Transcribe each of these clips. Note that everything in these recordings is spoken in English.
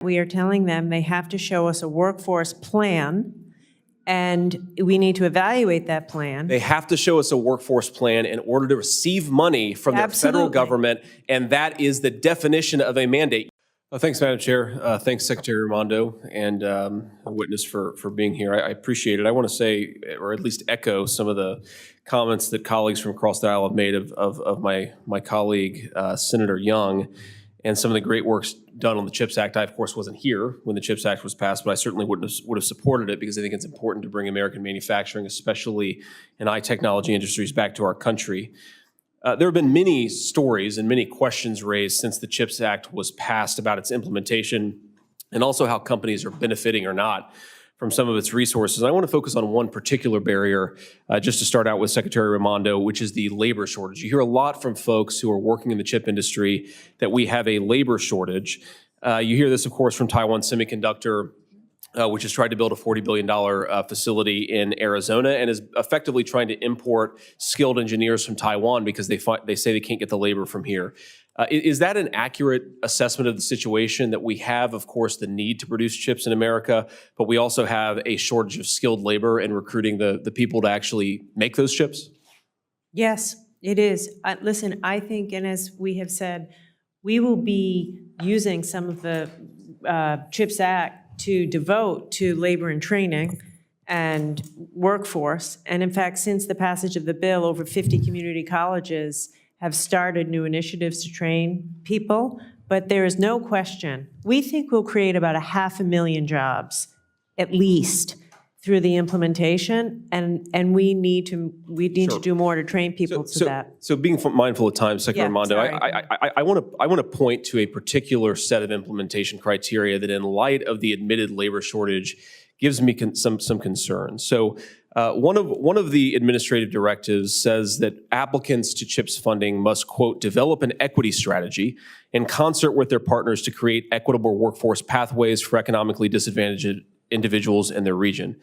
We are telling them they have to show us a workforce plan, and we need to evaluate that plan. They have to show us a workforce plan in order to receive money from their federal government, and that is the definition of a mandate. Thanks, Madam Chair. Thanks, Secretary Raimondo, and a witness for being here. I appreciate it. I want to say, or at least echo, some of the comments that colleagues from across the aisle have made of my colleague, Senator Young, and some of the great works done on the CHIPS Act. I, of course, wasn't here when the CHIPS Act was passed, but I certainly would have supported it because I think it's important to bring American manufacturing, especially in high technology industries, back to our country. There have been many stories and many questions raised since the CHIPS Act was passed about its implementation and also how companies are benefiting or not from some of its resources. I want to focus on one particular barrier, just to start out with Secretary Raimondo, which is the labor shortage. You hear a lot from folks who are working in the chip industry that we have a labor shortage. You hear this, of course, from Taiwan Semiconductor, which has tried to build a $40 billion facility in Arizona and is effectively trying to import skilled engineers from Taiwan because they say they can't get the labor from here. Is that an accurate assessment of the situation, that we have, of course, the need to produce chips in America, but we also have a shortage of skilled labor and recruiting the people to actually make those chips? Yes, it is. Listen, I think, and as we have said, we will be using some of the CHIPS Act to devote to labor and training and workforce. And in fact, since the passage of the bill, over 50 community colleges have started new initiatives to train people. But there is no question, we think we'll create about 500,000 jobs, at least, through the implementation, and we need to do more to train people to that. So being mindful of time, Secretary Raimondo, I want to point to a particular set of implementation criteria that, in light of the admitted labor shortage, gives me some concern. So one of the administrative directives says that applicants to CHIPS funding must, quote, develop an equity strategy in concert with their partners to create equitable workforce pathways for economically disadvantaged individuals in their region.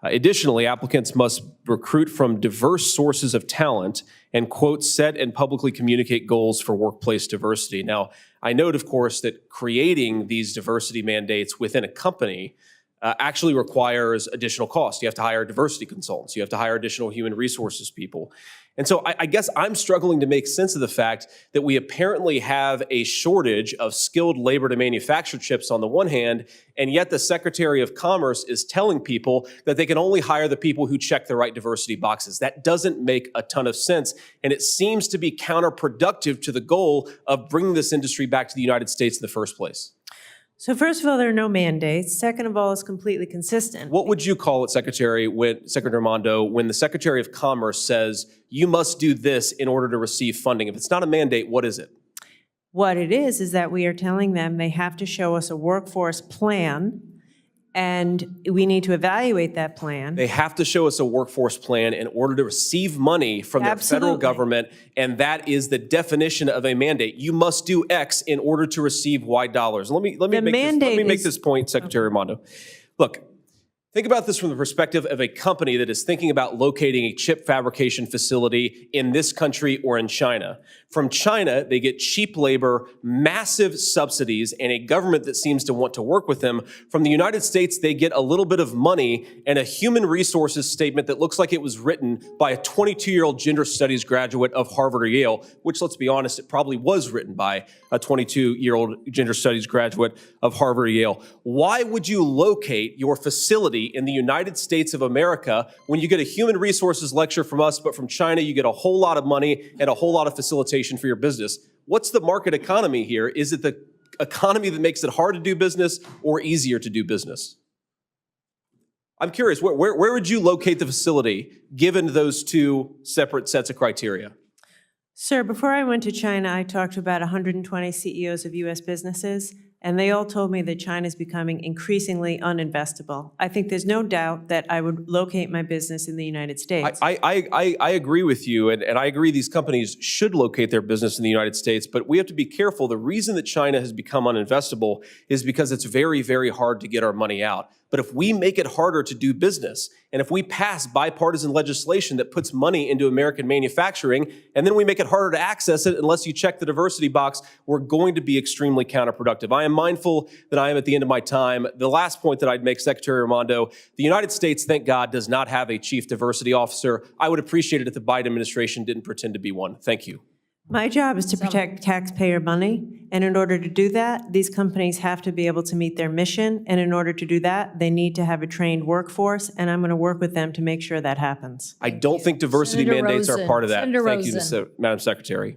Additionally, applicants must recruit from diverse sources of talent and, quote, set and publicly communicate goals for workplace diversity. Now, I note, of course, that creating these diversity mandates within a company actually requires additional cost. You have to hire diversity consultants. You have to hire additional human resources people. And so I guess I'm struggling to make sense of the fact that we apparently have a shortage of skilled labor to manufacture chips on the one hand, and yet the Secretary of Commerce is telling people that they can only hire the people who check the right diversity boxes. That doesn't make a ton of sense, and it seems to be counterproductive to the goal of bringing this industry back to the United States in the first place. So first of all, there are no mandates. Second of all, it's completely consistent. What would you call it, Secretary Raimondo, when the Secretary of Commerce says you must do this in order to receive funding? If it's not a mandate, what is it? What it is that we are telling them they have to show us a workforce plan, and we need to evaluate that plan. They have to show us a workforce plan in order to receive money from their federal government, and that is the definition of a mandate. You must do X in order to receive Y dollars. Let me make this point, Secretary Raimondo. Look, think about this from the perspective of a company that is thinking about locating a chip fabrication facility in this country or in China. From China, they get cheap labor, massive subsidies, and a government that seems to want to work with them. From the United States, they get a little bit of money and a human resources statement that looks like it was written by a 22-year-old gender studies graduate of Harvard or Yale, which, let's be honest, it probably was written by a 22-year-old gender studies graduate of Harvard or Yale. Why would you locate your facility in the United States of America when you get a human resources lecture from us, but from China you get a whole lot of money and a whole lot of facilitation for your business? What's the market economy here? Is it the economy that makes it hard to do business or easier to do business? I'm curious, where would you locate the facility given those two separate sets of criteria? Sir, before I went to China, I talked to about 120 CEOs of U.S. businesses, and they all told me that China is becoming increasingly uninvestable. I think there's no doubt that I would locate my business in the United States. I agree with you, and I agree these companies should locate their business in the United States, but we have to be careful. The reason that China has become uninvestable is because it's very, very hard to get our money out. But if we make it harder to do business, and if we pass bipartisan legislation that puts money into American manufacturing, and then we make it harder to access it unless you check the diversity box, we're going to be extremely counterproductive. I am I'm mindful that I am at the end of my time. The last point that I'd make, Secretary Raimondo, the United States, thank God, does not have a chief diversity officer. I would appreciate it if the Biden administration didn't pretend to be one. Thank you. My job is to protect taxpayer money, and in order to do that, these companies have to be able to meet their mission, and in order to do that, they need to have a trained workforce, and I'm going to work with them to make sure that happens. I don't think diversity Senator mandates are Rosen. part of that. Senator Thank you, Rosen. Madam Secretary.